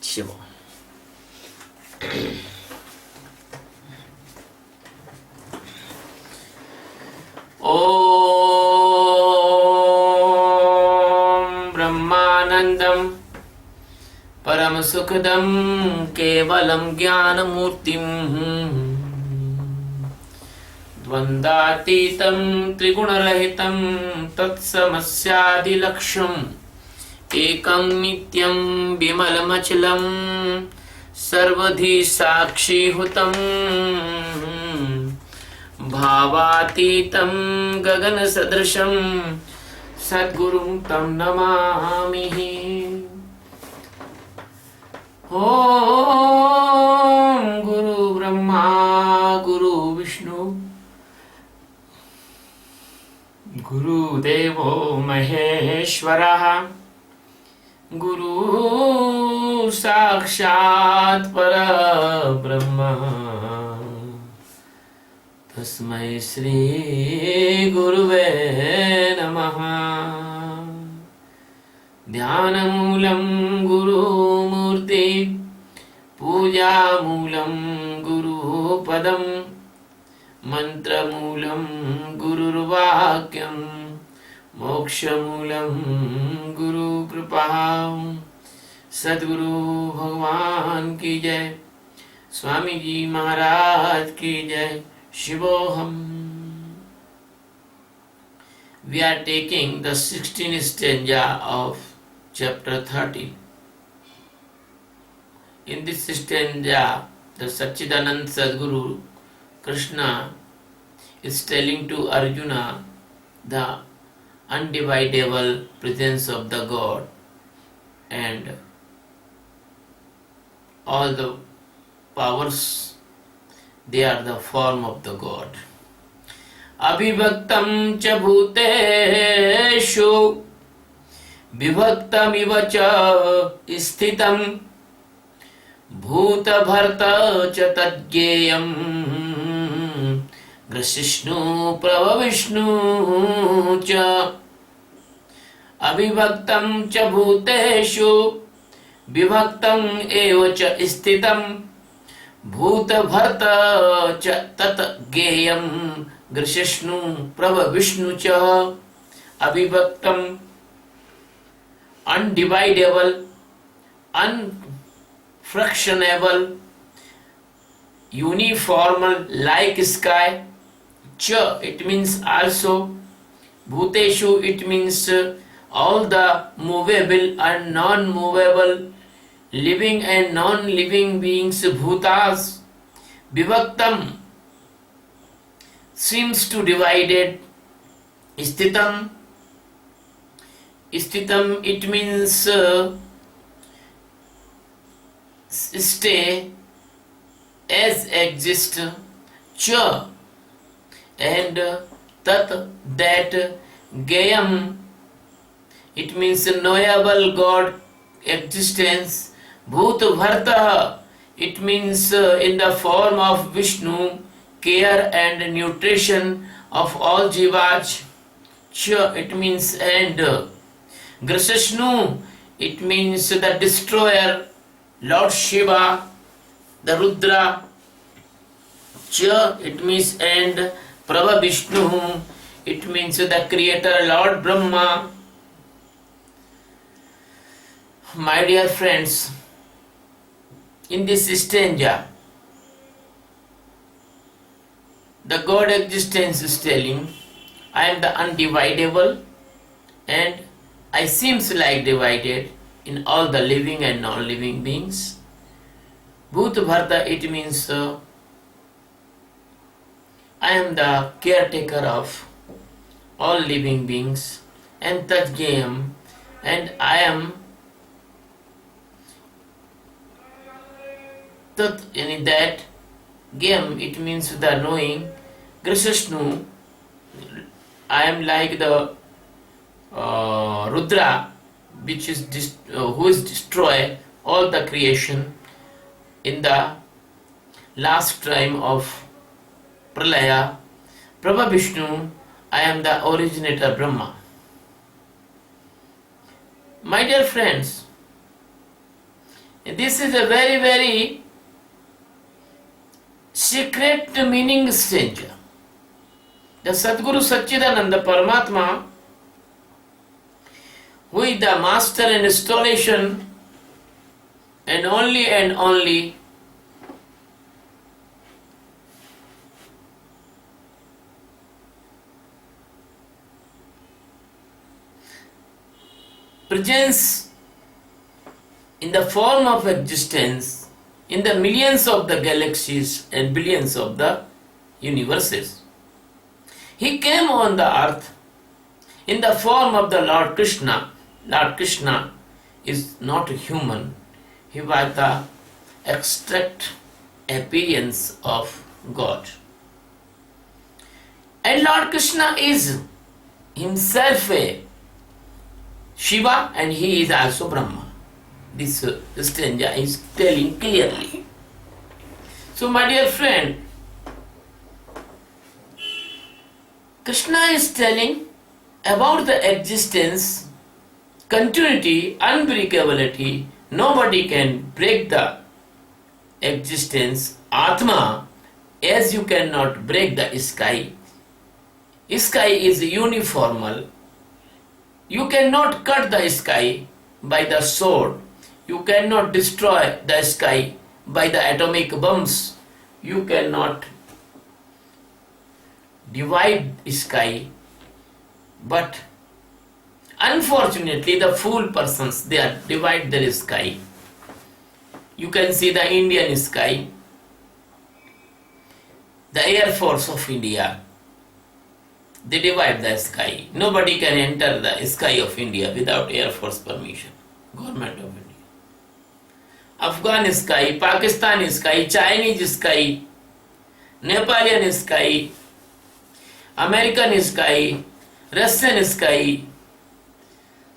शिव. ॐ ब्रह्मानन्दं परम सुखदं केवलं ज्ञानमूर्तिं द्वन्द्वातीतं त्रिगुणरहितं तत्समस्यादिलक्ष्यम् एकं नित्यं विमलमचलं सर्वधी साक्षीभूतं भावातीतं गगनसदृशं सद्गुरुं तं नमामि. ॐ गुरु ब्रह्मा गुरु विष्णु गुरुदेवो महेश्वरः गुरु साक्षात् परब्रह्म तस्मै श्री गुरुवे नमः. ध्यानमूलं गुरुमूर्ति पूजामूलं गुरुपदं मंत्रमूलं गुरुर्वाक्यं मोक्षमूलं गुरुकृपा. सद्गुरु भगवान की जय. स्वामी जी महाराज की जय. शिवोहम. We are taking the 16th stanza of chapter 13. In this stanza, the Satchidanand Sadguru Krishna is telling to Arjuna the undividable presence of the God and all the powers, they are the form of the God. अविभक्तं च भूतेषु विभक्तमिव च स्थितं भूतभर्त च तद्ज्ञेयं ग्रसिष्णु प्रभविष्णु च. अविभक्तं च भूतेषु विभक्तं एव च स्थितं भूतभर्त च तत् ज्ञेयं ग्रसिष्णु प्रभविष्णु च. अविभक्तं undividable, unfractionable, uniform like sky. Cha, it means also. Bhuteshu, it means all the movable and non-movable, living and non-living beings, bhutas. Vibhaktam seems to divided. Sthitam, it means stay as exist. Cha, and tat, that. Gayam, it means knowable God existence. Bhut bharta, it means in the form of Vishnu, care and nutrition of all jivas. Cha, it means and. Grasashnu, it means the destroyer, Lord Shiva, the Rudra. Cha, it means and. Prabha Vishnu, it means the creator, Lord Brahma. My dear friends, in this stanza, the God existence is telling, I am the undividable and I seems like divided in all the living and non-living beings. Bhut Bharta, it means I am the caretaker of all living beings, and Tajjayam, and I am Tat, in that. Gam, it means the knowing. Grasashnu, I am like the Rudra, which is who is destroy all the creation in the last time of Pralaya. Prabha Vishnu, I am the originator Brahma. My dear friends, This is a very, very secret meaning stranger. The Sadguru Satchidananda Paramatma, who is the master in installation and only presence in the form of existence in the millions of the galaxies and billions of the universes. He came on the earth in the form of the Lord Krishna. Lord Krishna is not human. He was the abstract appearance of God. And Lord Krishna is himself a Shiva, and he is also Brahma. This stranger is telling clearly. So my dear friend, Krishna is telling about the existence, continuity, unbreakability. Nobody can break the existence, Atma, as you cannot break the sky. Sky is uniformal. You cannot cut the sky by the sword. You cannot destroy the sky by the atomic bombs. You cannot divide sky. But unfortunately, the fool persons, they are divide their sky. You can see the Indian sky, the Air Force of India. They divide the sky. Nobody can enter the sky of India without Air Force permission. Government of India. Afghan sky, Pakistan sky, Chinese sky, Nepalian sky, American sky, Russian sky.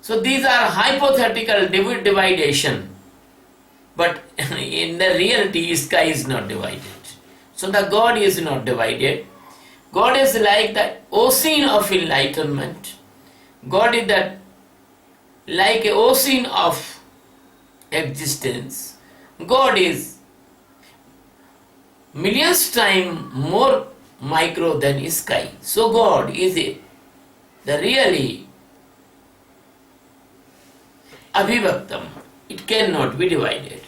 So these are hypothetical dividation. But in the reality, sky is not divided. So the God is not divided. God is like the ocean of enlightenment. God is like an ocean of existence. God is millions times more micro than sky. So God is the really abhivaktam. It cannot be divided.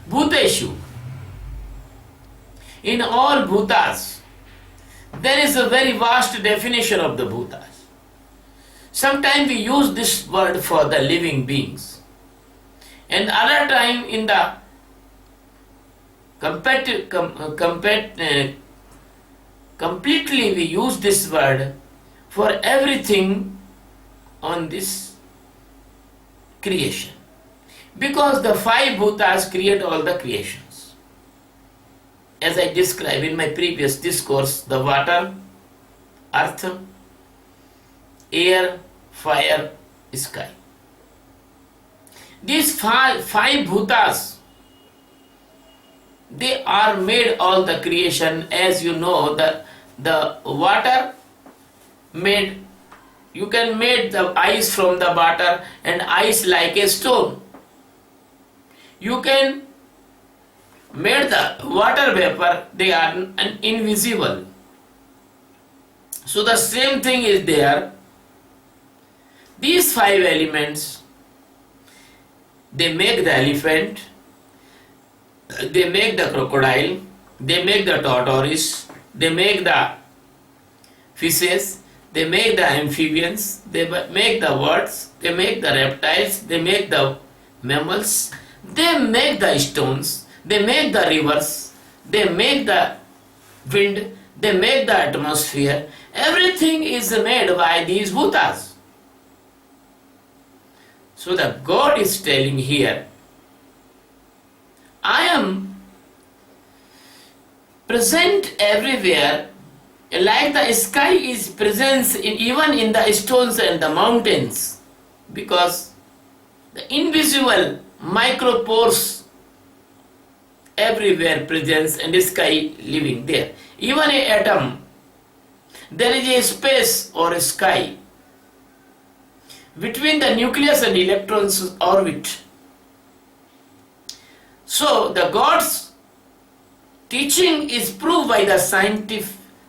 Bhuteshu. In all bhutas, there is a very vast definition of the bhutas. Sometimes we use this word for the living beings, and other time in the completely we use this word for everything on this creation, because the five bhutas create all the creations. As I described in my previous discourse, the water, earth, air, fire, sky. These five bhutas, they are made all the creation. As you know, the water made, you can make the ice from the water and ice like a stone. You can made the water vapor, they are invisible. So the same thing is there. These five elements, they make the elephant, they make the crocodile, they make the tortoise, they make the fishes, they make the amphibians, they make the birds, they make the reptiles, they make the mammals, they make the stones, they make the rivers, they make the wind, they make the atmosphere. Everything is made by these bhutas. So the God is telling here, I am present everywhere, like the sky is present even in the stones and the mountains, because the invisible micropores everywhere presence and the sky living there. Even an atom, there is a space or a sky between the nucleus and electrons orbit. So the God's teaching is proved by the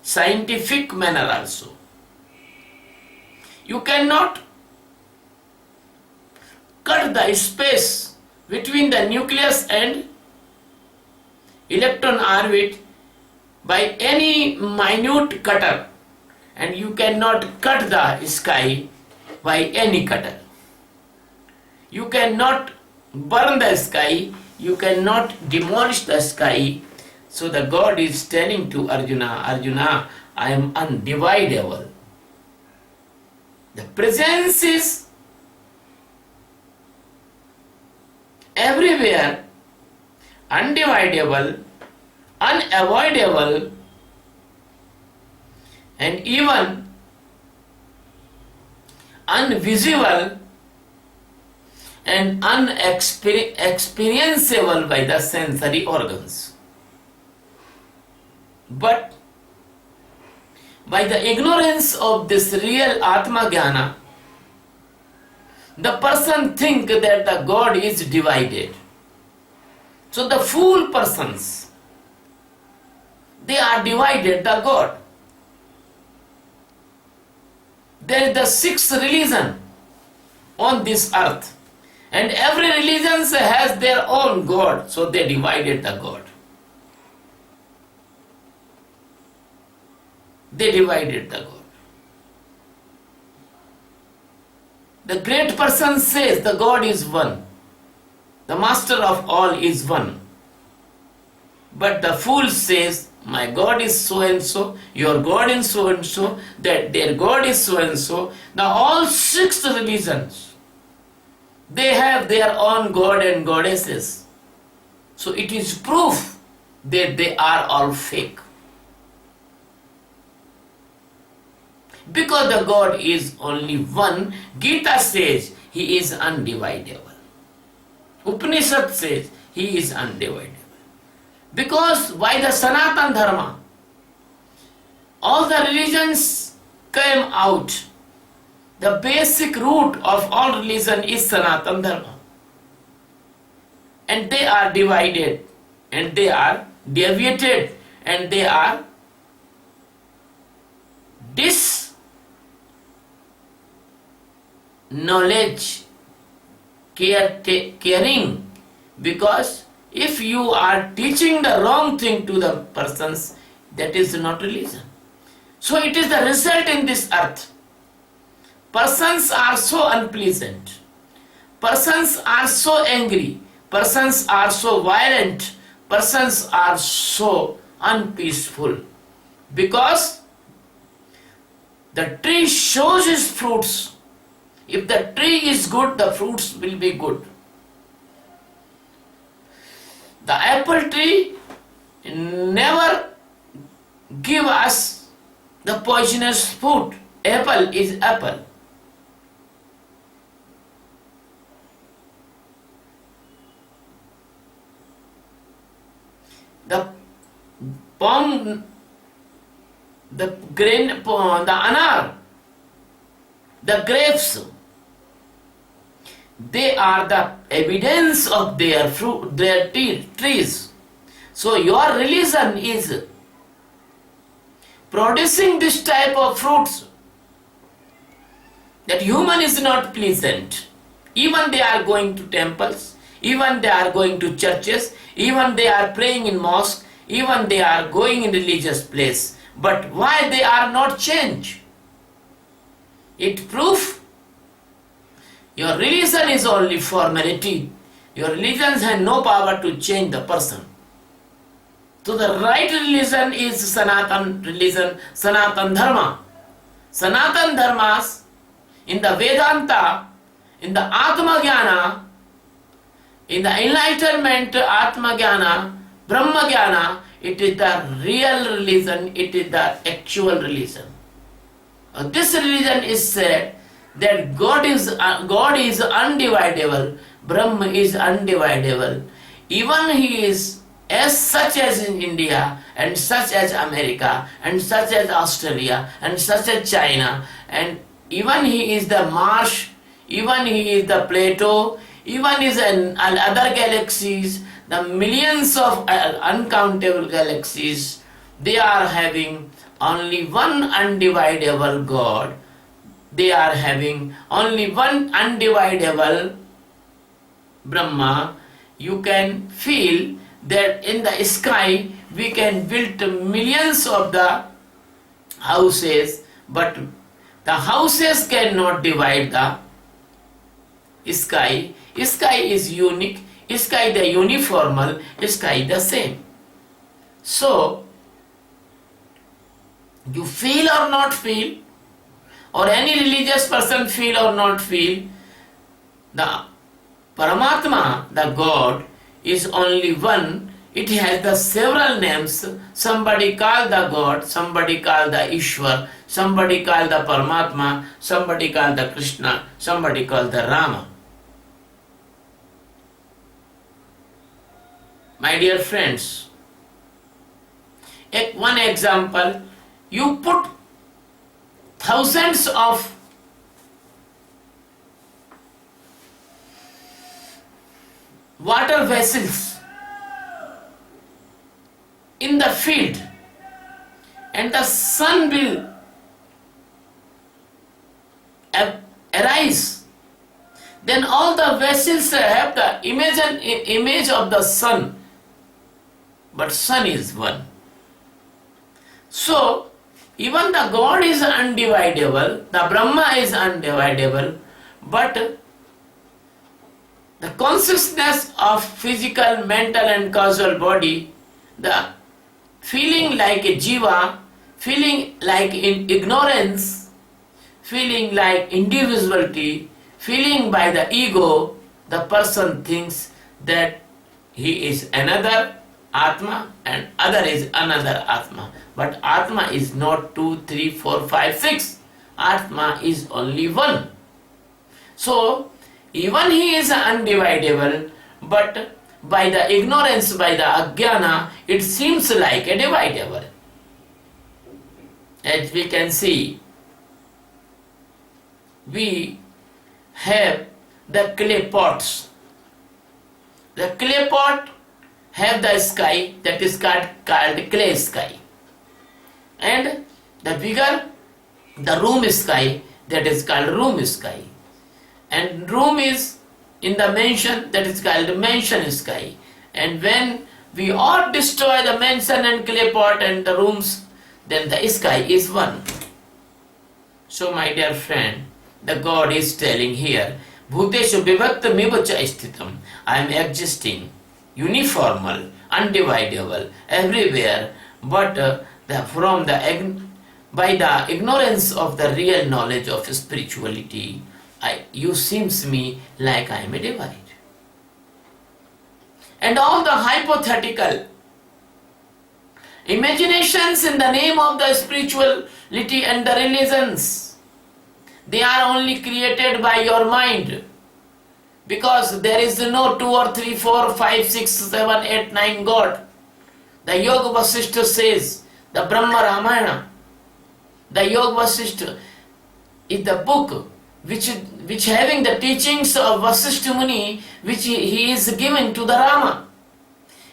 scientific manner also. You cannot cut the space between the nucleus and electron orbit by any minute cutter, and you cannot cut the sky by any cutter. You cannot burn the sky, you cannot demolish the sky. So the God is telling to Arjuna, Arjuna, I am undividable. The presence is everywhere, undividable, unavoidable, and even invisible and unexperienceable by the sensory organs. But by the ignorance of this real Atma Jnana, the person thinks that the God is divided. So the fool persons, they are divided the God. There is the sixth religion on this earth, and every religion has their own God, so they divided the God. They divided the God. The great person says the God is one. The master of all is one. But the fool says, my God is so and so, your God is so and so, that their God is so and so. Now all six religions, they have their own God and goddesses. So it is proof that they are all fake. Because the God is only one, Geeta says he is undividable. Upanishad says he is undividable. Because by the Sanatan Dharma, all the religions came out. The basic root of all religion is Sanatan Dharma. And they are divided, and they are deviated, and they are knowledge, caring, because if you are teaching the wrong thing to the persons, that is not religion. So it is the result in this earth. Persons are so unpleasant, persons are so angry, persons are so violent, persons are so unpeaceful, because the tree shows its fruits. If the tree is good, the fruits will be good. The apple tree never give us the poisonous fruit. Apple is apple. The palm, the grain, the anar, the grapes, they are the evidence of their fruit, their trees. So your religion is producing this type of fruits, that human is not pleasant. Even they are going to temples, even they are going to churches, even they are praying in mosque, even they are going in religious place. But why they are not changed? It proves your religion is only formality. Your religion has no power to change the person. So the right religion is Sanatan religion, Sanatan Dharma. Sanatan Dharmas in the Vedanta, in the Atma Jnana, in the enlightenment Atma Jnana, Brahma Jnana, it is the real religion, it is the actual religion. This religion is said that God is undividable, Brahma is undividable. Even he is as such as in India, and such as America, and such as Australia, and such as China, and even he is the marsh even he is the Plato, even is in other galaxies, the millions of uncountable galaxies, they are having only one undividable God. They are having only one undividable Brahma. You can feel that in the sky we can build millions of the houses, but the houses cannot divide the sky. Sky is unique, sky the uniformal, sky the same. So, you feel or not feel, or any religious person feel or not feel, the Paramatma, the God, is only one. It has the several names. Somebody called the God, somebody called the Ishwar, somebody called the Paramatma, somebody called the Krishna, somebody called the Rama. My dear friends, one example, you put thousands of water vessels in the field and the sun will arise, then all the vessels have the image of the sun, but sun is one. So even the God is undividable, the Brahma is undividable, but the consciousness of physical, mental and causal body, the feeling like a jiva, feeling like ignorance, feeling like individuality, feeling by the ego, the person thinks that he is another Atma and other is another Atma. But Atma is not 2, 3, 4, 5, 6. Atma is only one. So, even he is undividable, but by the ignorance, by the ajnana, it seems like a dividable. As we can see, we have the clay pots. The clay pot have the sky that is called clay sky. And the bigger the room sky, that is called room sky. And room is in the mansion, that is called mansion sky. And when we all destroy the mansion and clay pot and the rooms, then the sky is one. So my dear friend, the God is telling here, Bhuteshu vibhaktam cha sthitam. I am existing, uniformal, undividable, everywhere, but by the ignorance of the real knowledge of spirituality, you seems me like I am a divide. And all the hypothetical imaginations in the name of the spirituality and the religions, they are only created by your mind, because there is no 2 or 3, 4, 5, 6, 7, 8, 9 God. The Yoga Vasishtha says, the Brahma Ramayana, the Yoga Vasishtha is the book which having the teachings of Vasishtha Muni, which he is given to the Rama.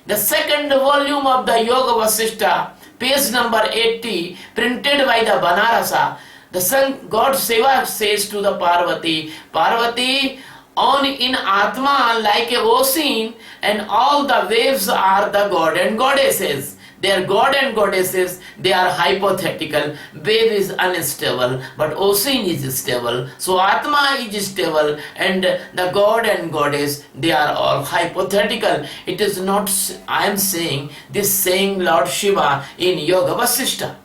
The second volume of the Yoga Vasishtha, page number 80, printed by the Banarasa, the son God Seva says to the Parvati, Parvati, on in Atma like a ocean, and all the waves are the God and Goddesses. They are God and Goddesses, they are hypothetical. Wave is unstable, but ocean is stable. So Atma is stable, and the God and Goddess, they are all hypothetical. It is not, I am saying, this saying Lord Shiva in Yoga Vasishtha.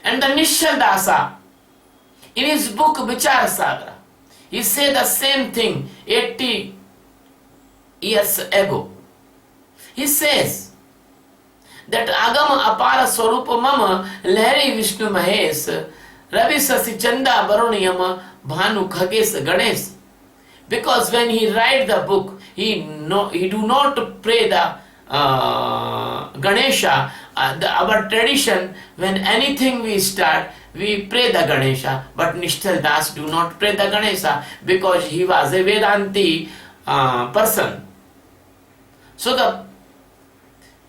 And the Nishal Dasa, in his book Vichar Sagra, he said the same thing 80 years ago. He says that Agam Apara Swarupa Mama Lahari Vishnu Mahesh Ravi Sasi Chanda Varuniyama Bhanu Khagesh Ganesh. Because when he write the book, he do not pray the Ganesha. Our tradition, when anything we start, we pray the Ganesha, but Nishchal Das do not pray the Ganesha because he was a Vedanti person. So the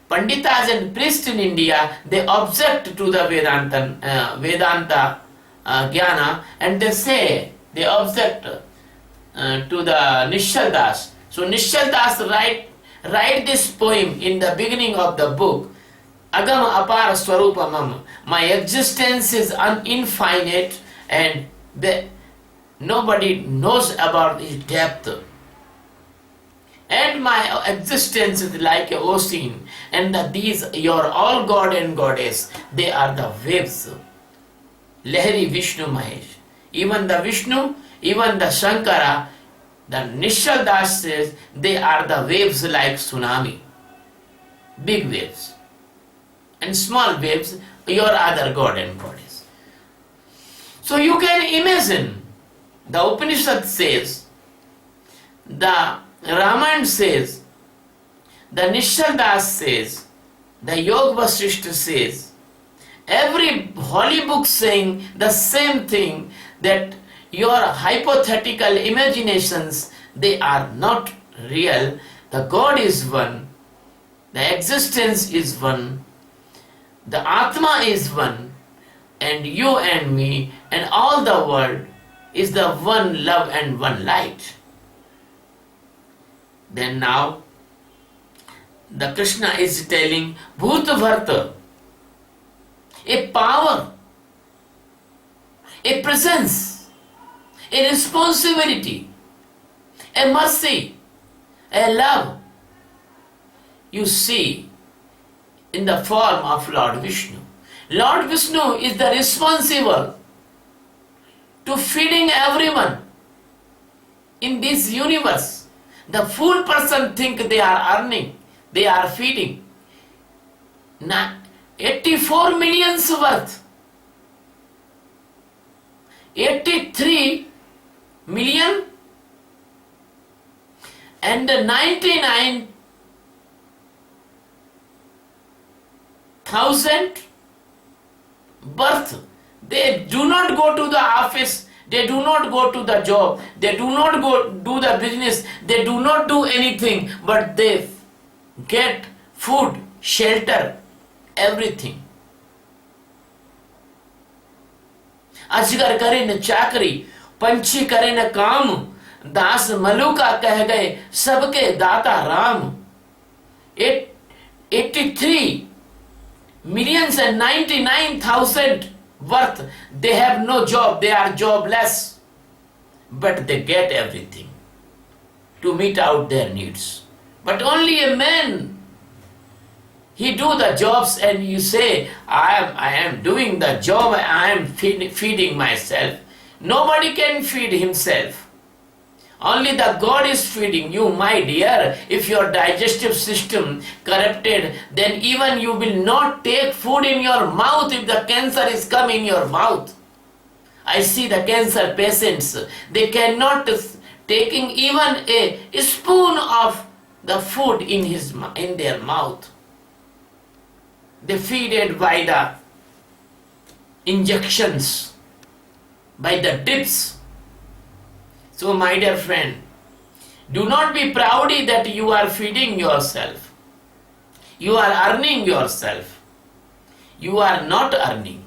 Panditas and priests in India, they object to the Vedanta Jnana, and they say, they object to the Nishchal Das. So Nishchal Das write this poem in the beginning of the book, Agama Apara Swarupamam. My existence is infinite and nobody knows about its depth. And my existence is like an ocean, and these, your all God and Goddess, they are the waves. Lahari Vishnu Mahesh. Even the Vishnu, even the Shankara, the Nishchal Das says, they are the waves like tsunami. Big waves. And small waves, your other God and Goddess. So you can imagine, the Upanishad says, the Ramayana says, the Nishchal Das says, the Yoga Vasishtha says, every holy book saying the same thing, that your hypothetical imaginations, they are not real. The God is one, the existence is one, the Atma is one, and you and me and all the world is the one love and one light. Then now, the Krishna is telling Bhuta Varta, a power, a presence, a responsibility, a mercy, a love, you see in the form of Lord Vishnu. Lord Vishnu is the responsible to feeding everyone in this universe. The fool person think they are earning, they are feeding. 84 millions worth. 83 million and 99,000 birth. They do not go to the office, they do not go to the job, they do not go do the business, they do not do anything, but they get food, shelter, everything. अजगर करे न चाकरी, पंछी करे न काम, दास मलुका कह गए सबके दाता Ram. 83 millions and 99,000 worth, they have no job, they are jobless, but they get everything to meet out their needs. But only a man, he do the jobs, and you say, I am doing the job, I am feeding myself. Nobody can feed himself. Only the God is feeding you, my dear. If your digestive system corrupted, then even you will not take food in your mouth if the cancer is come in your mouth. I see the cancer patients, they cannot taking even a spoon of the food in their mouth. They feed it by the injections, by the drips. So my dear friend, do not be proudy that you are feeding yourself. You are earning yourself. You are not earning.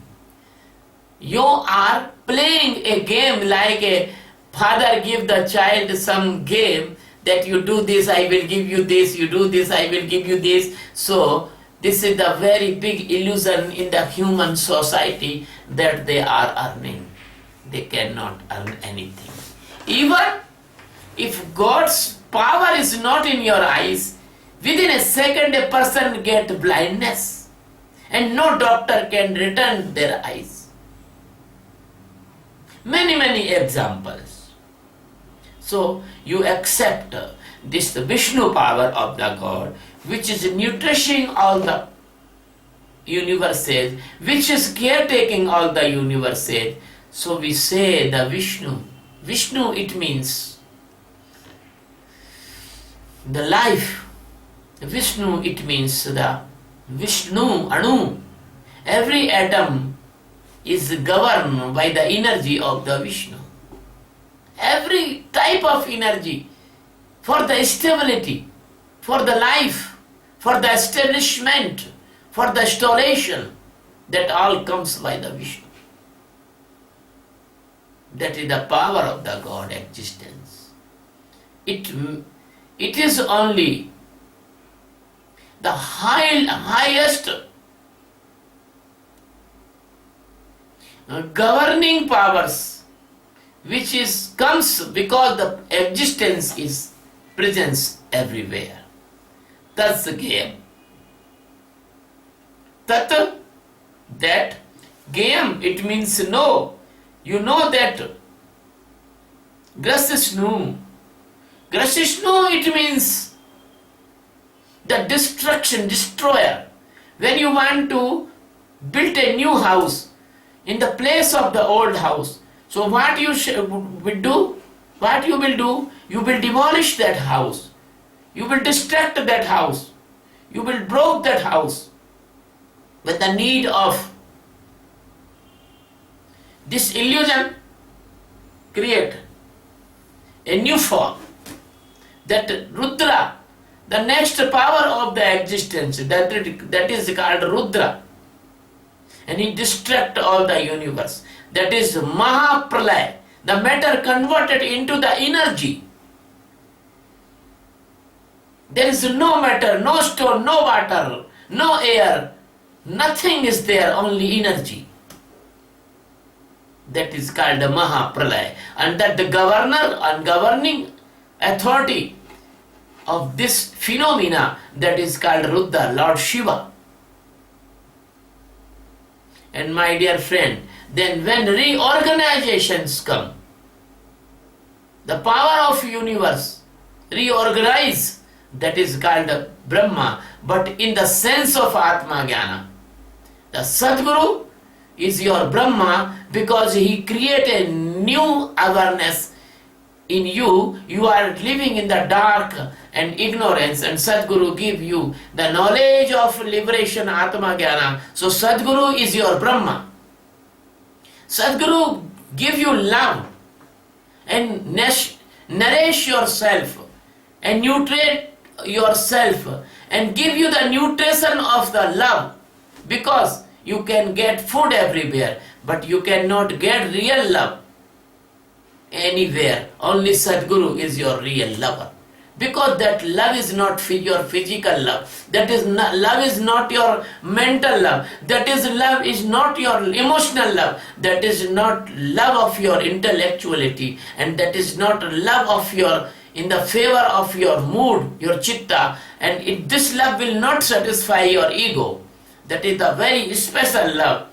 You are playing a game like a father give the child some game that you do this, I will give you this, you do this, I will give you this. So this is the very big illusion in the human society that they are earning. They cannot earn anything. Even if God's power is not in your eyes, within a second a person gets blindness and no doctor can return their eyes. Many examples. So you accept this Vishnu power of the God, which is nourishing all the universes, which is caretaking all the universes. So we say the Vishnu. Vishnu, it means the life. Vishnu, it means the Vishnu, Anu. Every atom is governed by the energy of the Vishnu. Every type of energy for the stability, for the life, for the establishment, for the installation, that all comes by the Vishnu. That is the power of the God existence. It is only the highest governing powers which comes because the existence is presence everywhere. That's the game. Tat, that, game, it means know. You know that. Grasishnu. Grasishnu, it means the destruction, destroyer. When you want to build a new house in the place of the old house, so what you will do? What you will do? You will demolish that house. You will destruct that house. You will break that house with the need of this illusion. Create a new form. That Rudra, the next power of the existence, that is called Rudra. And he destruct all the universe. That is Mahapralaya, the matter converted into the energy. There is no matter, no stone, no water, no air, nothing is there, only energy. That is called the Mahapralaya. And that the governor and governing authority of this phenomena, that is called Rudra, Lord Shiva. And my dear friend, then when reorganizations come, the power of universe reorganize, that is called Brahma, but in the sense of Atma Jnana. The Sadguru is your Brahma because he create a new awareness in you. You are living in the dark and ignorance, and Sadguru give you the knowledge of liberation, Atma Jnana. So Sadguru is your Brahma. Sadguru give you love and nourish yourself and nutrate yourself and give you the nutrition of the love, because you can get food everywhere but you cannot get real love anywhere. Only Sadguru is your real lover, because that love is not your physical love, that is not, love is not your mental love, that is love is not your emotional love, that is not love of your intellectuality, and that is not love of your in the favor of your mood, your chitta, and this love will not satisfy your ego. That is the very special love.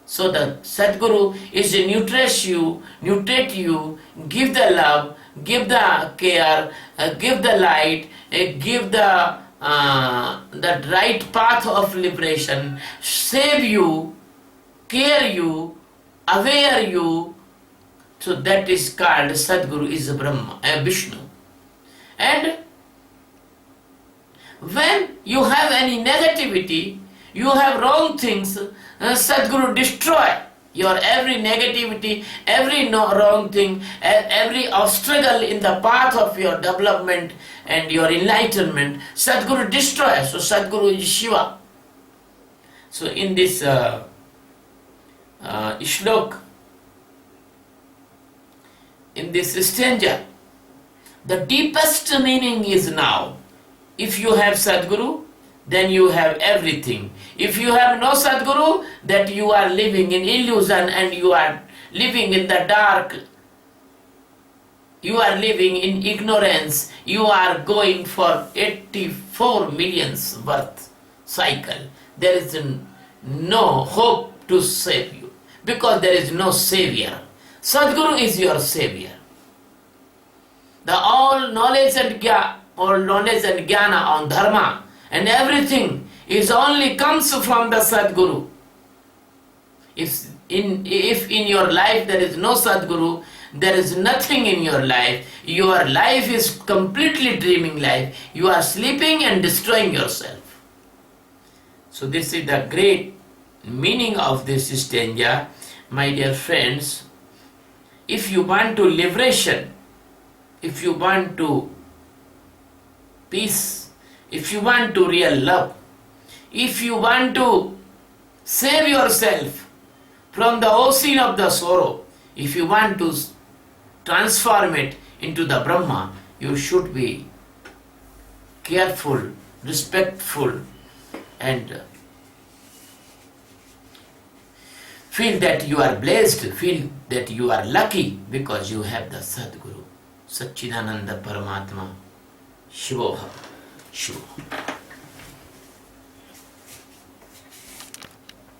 So the Sadguru is to nutrate you, give the love, give the care, give the light, give the right path of liberation, save you, care you, aware you. So that is called Sadguru is Brahma, Vishnu. And when you have any negativity, you have wrong things, Sadguru destroy your every negativity, every wrong thing, every obstacle in the path of your development and your enlightenment. Sadguru destroy. So Sadguru is Shiva. So in this shlok, in this stanza, the deepest meaning is now. If you have Sadguru, then you have everything. If you have no Sadguru, that you are living in illusion and you are living in the dark. You are living in ignorance. You are going for 84 millions birth cycle. There is no hope to save you, because there is no savior. Sadguru is your savior. The all knowledge and jnana on dharma and everything is only comes from the Sadguru. If in your life there is no Sadguru, there is nothing in your life. Your life is completely dreaming life. You are sleeping and destroying yourself. So this is the great meaning of this stanza. My dear friends, if you want to liberation, if you want to peace, if you want to real love, if you want to save yourself from the ocean of the sorrow, if you want to transform it into the Brahma, you should be careful, respectful, and feel that you are blessed, feel that you are lucky because you have the Sadguru, Satchidananda Paramatma, Shivoha, Shivoha.